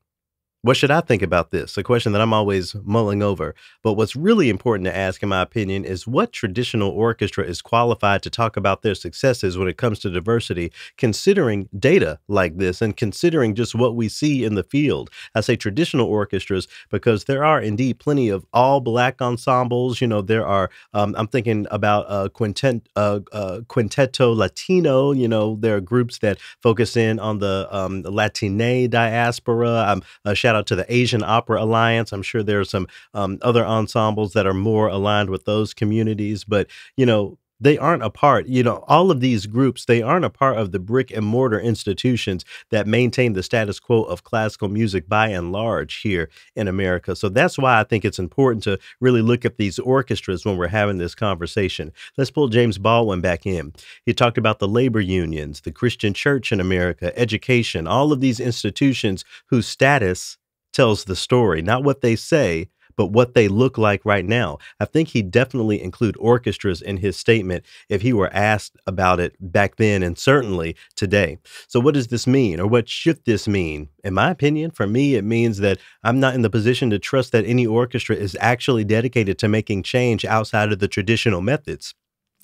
What should I think about this? A question that I'm always mulling over. But what's really important to ask, in my opinion, is what traditional orchestra is qualified to talk about their successes when it comes to diversity, considering data like this and considering just what we see in the field. I say traditional orchestras because there are indeed plenty of all black ensembles. There are, I'm thinking about Quinteto Latino. There are groups that focus in on the Latine diaspora. Shout out to the Asian Opera Alliance. I'm sure there are some other ensembles that are more aligned with those communities, but, they aren't a part, all of these groups, they aren't a part of the brick and mortar institutions that maintain the status quo of classical music by and large here in America. So that's why I think it's important to really look at these orchestras when we're having this conversation. Let's pull James Baldwin back in. He talked about the labor unions, the Christian church in America, education, all of these institutions whose status tells the story, not what they say, but what they look like right now. I think he'd definitely include orchestras in his statement if he were asked about it back then and certainly today. So what does this mean, or what should this mean? In my opinion, for me, it means that I'm not in the position to trust that any orchestra is actually dedicated to making change outside of the traditional methods.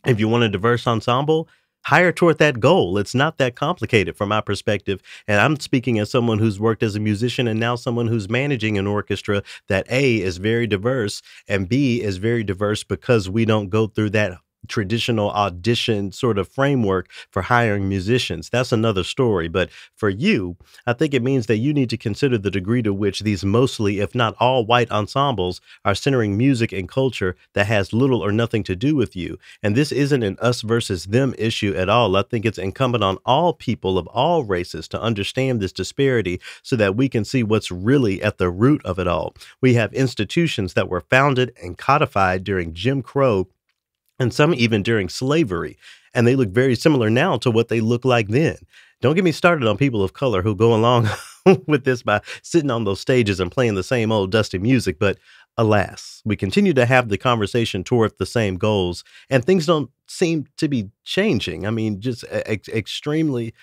If you want a diverse ensemble, hire toward that goal. It's not that complicated from my perspective. And I'm speaking as someone who's worked as a musician and now someone who's managing an orchestra that A, is very diverse, and B, is very diverse because we don't go through that traditional audition sort of framework for hiring musicians. That's another story. But for you, I think it means that you need to consider the degree to which these mostly, if not all white ensembles are centering music and culture that has little or nothing to do with you. And this isn't an us versus them issue at all. I think it's incumbent on all people of all races to understand this disparity so that we can see what's really at the root of it all. We have institutions that were founded and codified during Jim Crow and some even during slavery, and they look very similar now to what they looked like then. Don't get me started on people of color who go along with this by sitting on those stages and playing the same old dusty music, but alas, we continue to have the conversation toward the same goals, and things don't seem to be changing. I mean, just extremely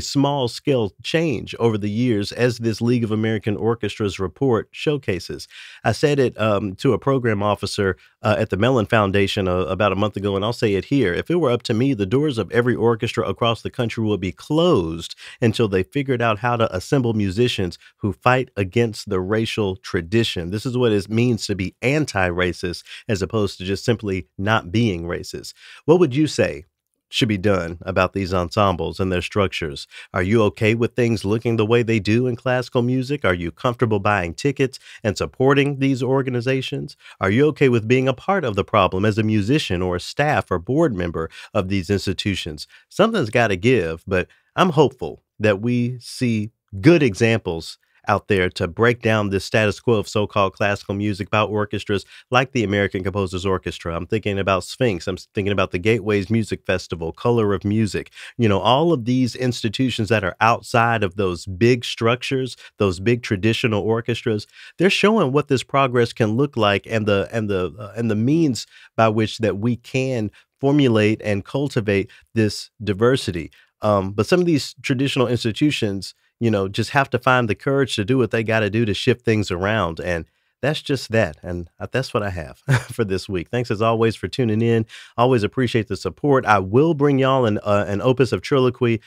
small scale change over the years, as this League of American Orchestras report showcases. I said it to a program officer at the Mellon Foundation about a month ago, and I'll say it here. If it were up to me, the doors of every orchestra across the country would be closed until they figured out how to assemble musicians who fight against the racial tradition. This is what it means to be anti-racist as opposed to just simply not being racist. What would you say should be done about these ensembles and their structures? Are you okay with things looking the way they do in classical music? Are you comfortable buying tickets and supporting these organizations? Are you okay with being a part of the problem as a musician or a staff or board member of these institutions? Something's got to give, but I'm hopeful that we see good examples out there to break down this status quo of so-called classical music by orchestras like the American Composers Orchestra. I'm thinking about Sphinx. I'm thinking about the Gateways Music Festival, Color of Music. You know, all of these institutions that are outside of those big structures, those big traditional orchestras, they're showing what this progress can look like and the means by which that we can formulate and cultivate this diversity. But some of these traditional institutions, you know, just have to find the courage to do what they got to do to shift things around. And that's just that. And that's what I have for this week. Thanks as always for tuning in. Always appreciate the support. I will bring y'all an opus of Triloquy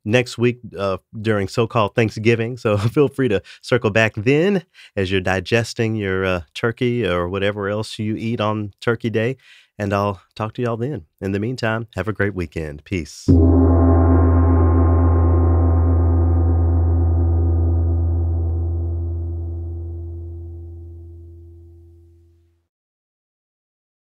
next week during so-called Thanksgiving. So feel free to circle back then as you're digesting your turkey or whatever else you eat on Turkey Day. And I'll talk to y'all then. In the meantime, have a great weekend. Peace.